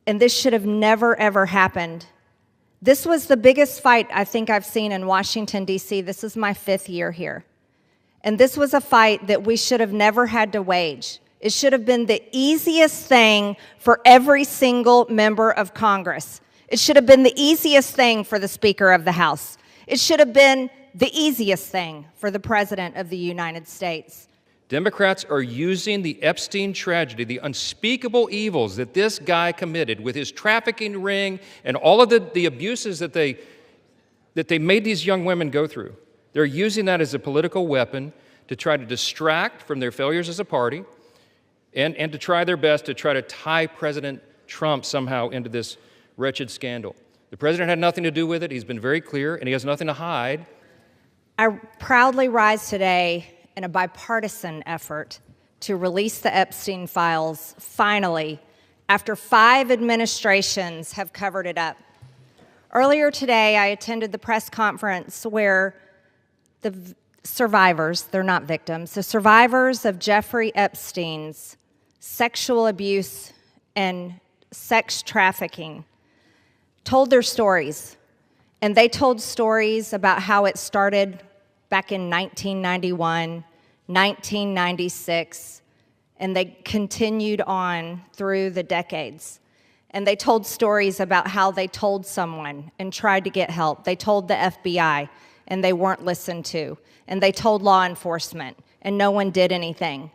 And this should have never, ever happened. This was the biggest fight I think I've seen in Washington, D.C. This is my 5th year here. And this was a fight that we should have never had to wage. It should have been the easiest thing for every single member of Congress. It should have been the easiest thing for the Speaker of the House. It should have been the easiest thing for the President of the United States. Democrats are using the Epstein tragedy, the unspeakable evils that this guy committed with his trafficking ring and all of the abuses that they made these young women go through. They're using that as a political weapon to try to distract from their failures as a party and to try their best to try to tie President Trump somehow into this wretched scandal. The president had nothing to do with it. He's been very clear, and he has nothing to hide. I proudly rise today in a bipartisan effort to release the Epstein files, finally, after 5 administrations have covered it up. Earlier today, I attended the press conference where the survivors, they're not victims, the survivors of Jeffrey Epstein's sexual abuse and sex trafficking told their stories. And they told stories about how it started back in 1991, 1996, and they continued on through the decades. And they told stories about how they told someone and tried to get help. They told the FBI, and they weren't listened to. And they told law enforcement, and no one did anything.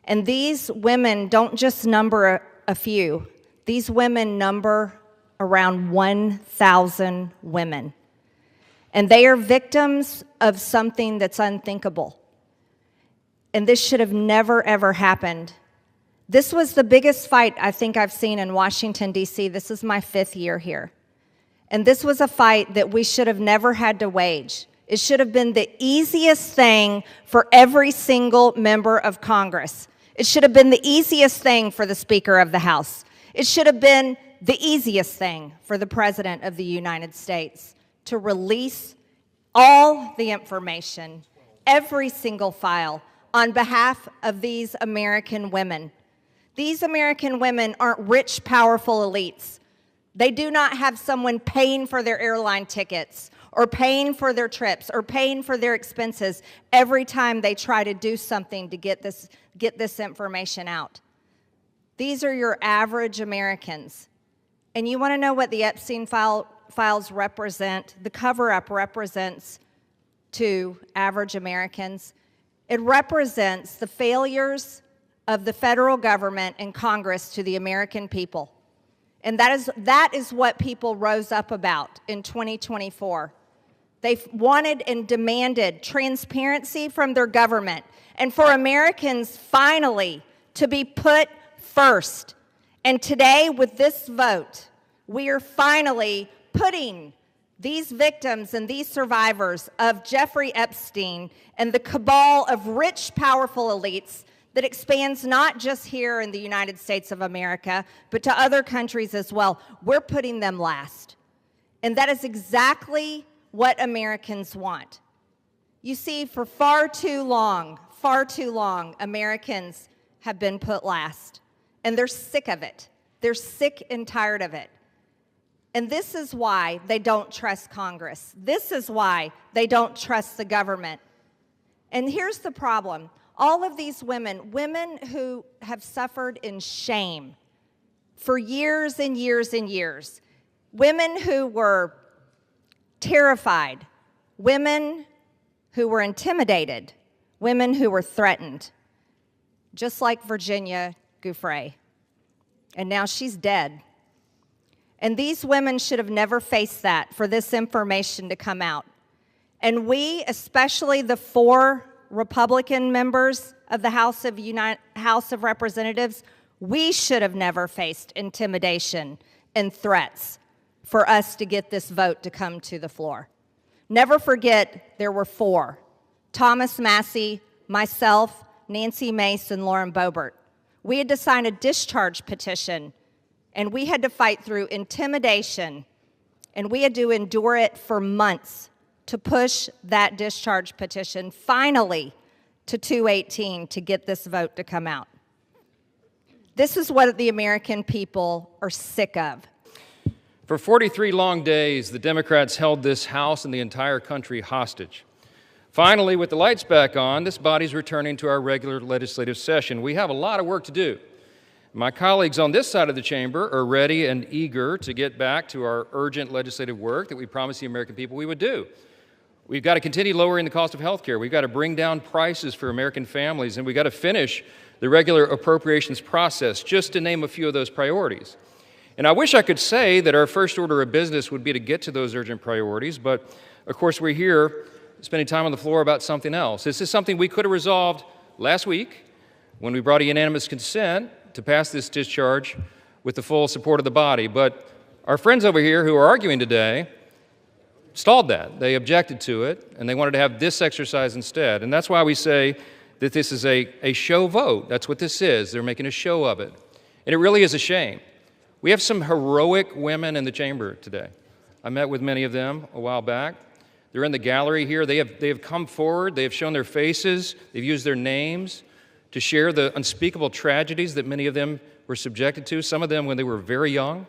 And these women don't just number a few. These women number around 1,000 women. And they are victims of something that's unthinkable. And this should have never, ever happened. This was the biggest fight I think I've seen in Washington, D.C. This is my 5th year here. And this was a fight that we should have never had to wage. It should have been the easiest thing for every single member of Congress. It should have been the easiest thing for the Speaker of the House. It should have been the easiest thing for the President of the United States to release all the information, every single file, on behalf of these American women. These American women aren't rich, powerful elites. They do not have someone paying for their airline tickets or paying for their trips or paying for their expenses every time they try to do something to get this information out. These are your average Americans. And you want to know what the Epstein files represent? The cover-up represents to average Americans. It represents the failures of the federal government and Congress to the American people. And that is what people rose up about in 2024. They wanted and demanded transparency from their government and for Americans finally to be put first. And today, with this vote, we are finally putting these victims and these survivors of Jeffrey Epstein and the cabal of rich, powerful elites that expands not just here in the United States of America, but to other countries as well. We're putting them last. And that is exactly what Americans want. You see, for far too long, Americans have been put last. And they're sick of it. They're sick and tired of it. And this is why they don't trust Congress. This is why they don't trust the government. And here's the problem. All of these women who have suffered in shame for years and years and years, women who were terrified, women who were intimidated, women who were threatened, just like Virginia Giuffre. And now she's dead. And these women should have never faced that, for this information to come out. And we, especially the 4 Republican members of the House of Representatives, we should have never faced intimidation and threats for us to get this vote to come to the floor. Never forget, there were 4. Thomas Massie, myself, Nancy Mace, and Lauren Boebert. We had to sign a discharge petition, and we had to fight through intimidation, and we had to endure it for months to push that discharge petition finally to 218 to get this vote to come out. This is what the American people are sick of. For 43 long days, the Democrats held this House and the entire country hostage. Finally, with the lights back on, this body's returning to our regular legislative session. We have a lot of work to do. My colleagues on this side of the chamber are ready and eager to get back to our urgent legislative work that we promised the American people we would do. We've got to continue lowering the cost of health care. We've got to bring down prices for American families, and we've got to finish the regular appropriations process, just to name a few of those priorities. And I wish I could say that our first order of business would be to get to those urgent priorities, but of course we're here spending time on the floor about something else. This is something we could have resolved last week when we brought a unanimous consent to pass this discharge with the full support of the body. But our friends over here who are arguing today stalled that. They objected to it, and they wanted to have this exercise instead. And that's why we say that this is a show vote. That's what this is. They're making a show of it. And it really is a shame. We have some heroic women in the chamber today. I met with many of them a while back. They're in the gallery here. They have come forward. They have shown their faces. They've used their names to share the unspeakable tragedies that many of them were subjected to, some of them when they were very young.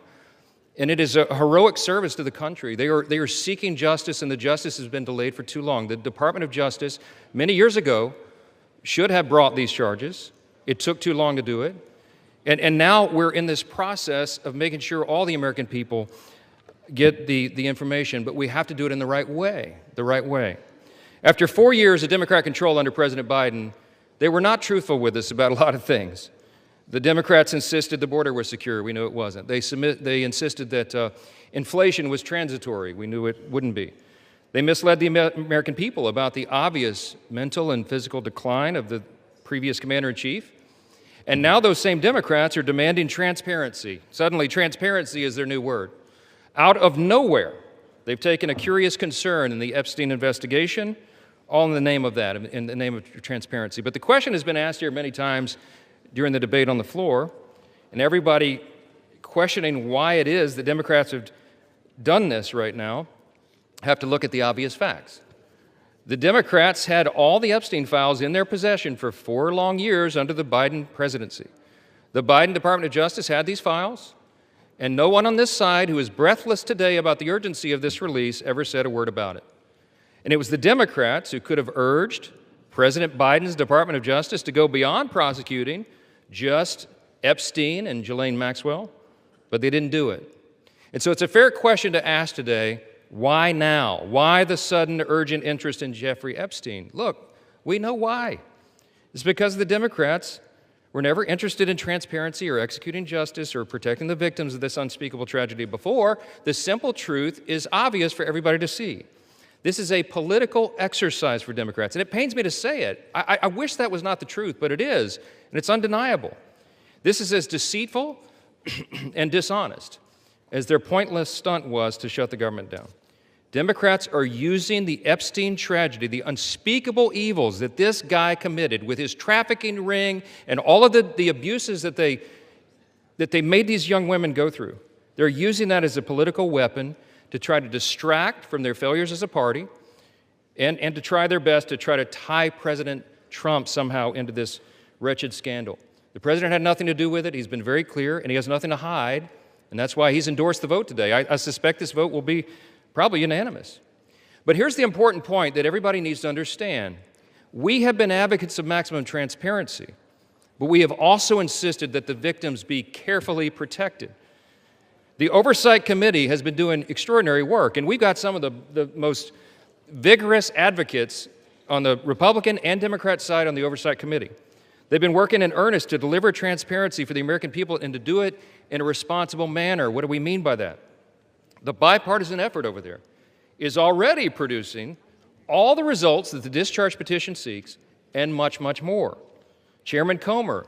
And it is a heroic service to the country. They are seeking justice, and the justice has been delayed for too long. The Department of Justice, many years ago, should have brought these charges. It took too long to do it. And now we're in this process of making sure all the American people get the information, but we have to do it in the right way, After 4 years of Democrat control under President Biden, they were not truthful with us about a lot of things. The Democrats insisted the border was secure. We knew it wasn't. They insisted that inflation was transitory. We knew it wouldn't be. They misled the American people about the obvious mental and physical decline of the previous commander-in-chief. And now those same Democrats are demanding transparency. Suddenly, transparency is their new word. Out of nowhere, they've taken a curious concern in the Epstein investigation, all in the name of that, in the name of transparency. But the question has been asked here many times during the debate on the floor, and everybody questioning why it is that Democrats have done this right now have to look at the obvious facts. The Democrats had all the Epstein files in their possession for 4 long years under the Biden presidency. The Biden Department of Justice had these files, and no one on this side who is breathless today about the urgency of this release ever said a word about it. And it was the Democrats who could have urged President Biden's Department of Justice to go beyond prosecuting just Epstein and Ghislaine Maxwell, but they didn't do it. And so it's a fair question to ask today, why now? Why the sudden urgent interest in Jeffrey Epstein? Look, we know why. It's because the Democrats were never interested in transparency or executing justice or protecting the victims of this unspeakable tragedy before. The simple truth is obvious for everybody to see. This is a political exercise for Democrats, and it pains me to say it. I wish that was not the truth, but it is, and it's undeniable. This is as deceitful and dishonest as their pointless stunt was to shut the government down. Democrats are using the Epstein tragedy, the unspeakable evils that this guy committed with his trafficking ring and all of the abuses that they made these young women go through. They're using that as a political weapon to try to distract from their failures as a party and to try their best to try to tie President Trump somehow into this wretched scandal. The president had nothing to do with it. He's been very clear, and he has nothing to hide, and that's why he's endorsed the vote today. I suspect this vote will be probably unanimous. But here's the important point that everybody needs to understand. We have been advocates of maximum transparency, but we have also insisted that the victims be carefully protected. The Oversight Committee has been doing extraordinary work, and we've got some of the most vigorous advocates on the Republican and Democrat side on the Oversight Committee. They've been working in earnest to deliver transparency for the American people and to do it in a responsible manner. What do we mean by that? The bipartisan effort over there is already producing all the results that the discharge petition seeks and much, much more. Chairman Comer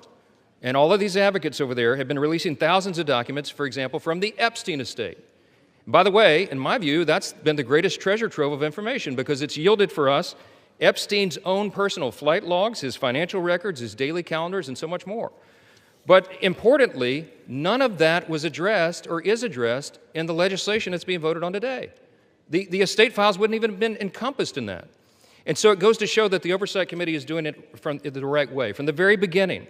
and all of these advocates over there have been releasing thousands of documents, for example, from the Epstein estate. By the way, in my view, that's been the greatest treasure trove of information because it's yielded for us Epstein's own personal flight logs, his financial records, his daily calendars, and so much more. But importantly, none of that was addressed or is addressed in the legislation that's being voted on today. The estate files wouldn't even have been encompassed in that. And so it goes to show that the Oversight Committee is doing it from the right way. From the very beginning,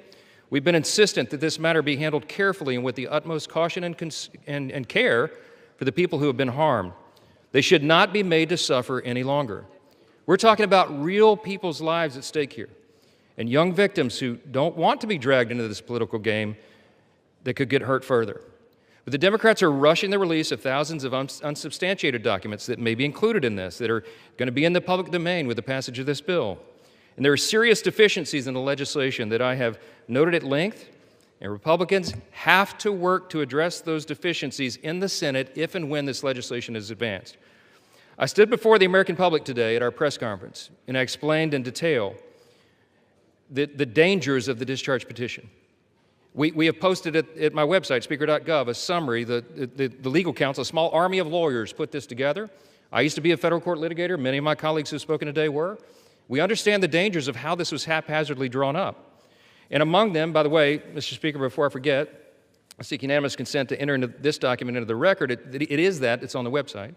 We've been insistent that this matter be handled carefully and with the utmost caution and care for the people who have been harmed. They should not be made to suffer any longer. We're talking about real people's lives at stake here, and young victims who don't want to be dragged into this political game that could get hurt further. But the Democrats are rushing the release of thousands of unsubstantiated documents that may be included in this, that are going to be in the public domain with the passage of this bill. And there are serious deficiencies in the legislation that I have noted at length, and Republicans have to work to address those deficiencies in the Senate if and when this legislation is advanced. I stood before the American public today at our press conference, and I explained in detail the dangers of the discharge petition. We have posted at my website, speaker.gov, a summary. The legal counsel, a small army of lawyers, put this together. I used to be a federal court litigator. Many of my colleagues who have spoken today were. We understand the dangers of how this was haphazardly drawn up. And among them, by the way, Mr. Speaker, before I forget, I seek unanimous consent to enter into this document into the record. It's on the website.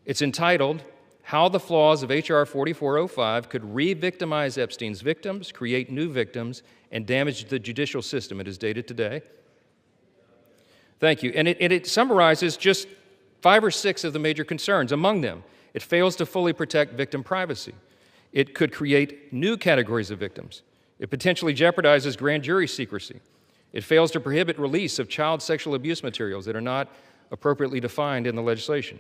It's entitled, How the Flaws of H.R. 4405 Could Re-Victimize Epstein's Victims, Create New Victims, and Damage the Judicial System. It is dated today. Thank you. And it summarizes just 5 or 6 of the major concerns. Among them, it fails to fully protect victim privacy. It could create new categories of victims. It potentially jeopardizes grand jury secrecy. It fails to prohibit release of child sexual abuse materials that are not appropriately defined in the legislation.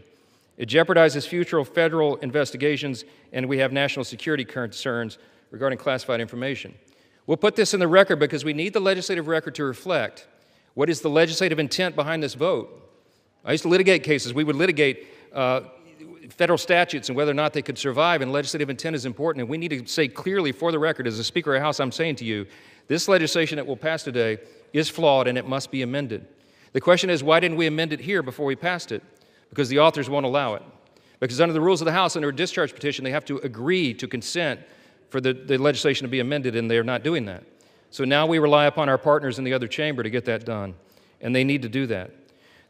It jeopardizes future federal investigations, and we have national security concerns regarding classified information. We'll put this in the record because we need the legislative record to reflect what is the legislative intent behind this vote. I used to litigate cases. We would litigate federal statutes and whether or not they could survive, and legislative intent is important, and we need to say clearly for the record, as a Speaker of the House, I'm saying to you, this legislation that will pass today is flawed and it must be amended. The question is, why didn't we amend it here before we passed it? Because the authors won't allow it. Because under the rules of the House, under a discharge petition, they have to agree to consent for the legislation to be amended, and they're not doing that. So now we rely upon our partners in the other chamber to get that done, and they need to do that.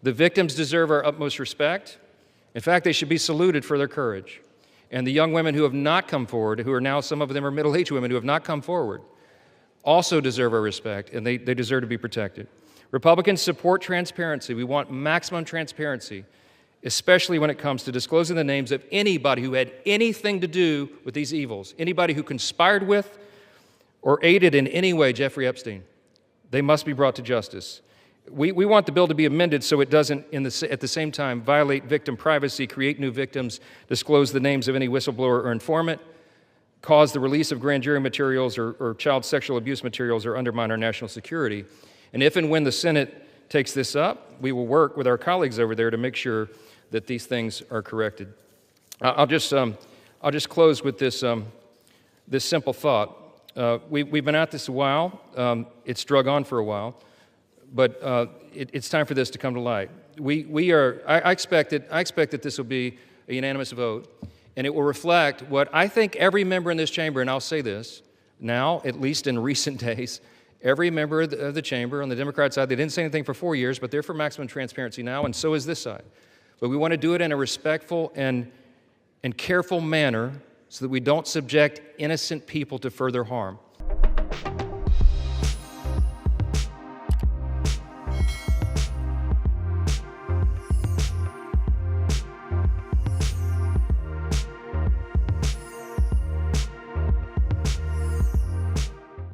The victims deserve our utmost respect. In fact, they should be saluted for their courage. And the young women who have not come forward, who are now, some of them are middle-aged women who have not come forward, also deserve our respect, and they deserve to be protected. Republicans support transparency. We want maximum transparency, especially when it comes to disclosing the names of anybody who had anything to do with these evils, anybody who conspired with or aided in any way Jeffrey Epstein. They must be brought to justice. We want the bill to be amended so it doesn't, at the same time, violate victim privacy, create new victims, disclose the names of any whistleblower or informant, cause the release of grand jury materials or child sexual abuse materials, or undermine our national security. And if and when the Senate takes this up, we will work with our colleagues over there to make sure that these things are corrected. I'll just close with this simple thought. We've been at this a while. It's drug on for a while. But it's time for this to come to light. I expect that this will be a unanimous vote, and it will reflect what I think every member in this chamber, and I'll say this now, at least in recent days, every member of the chamber on the Democrat side, they didn't say anything for 4 years, but they're for maximum transparency now, and so is this side. But we want to do it in a respectful and careful manner so that we don't subject innocent people to further harm.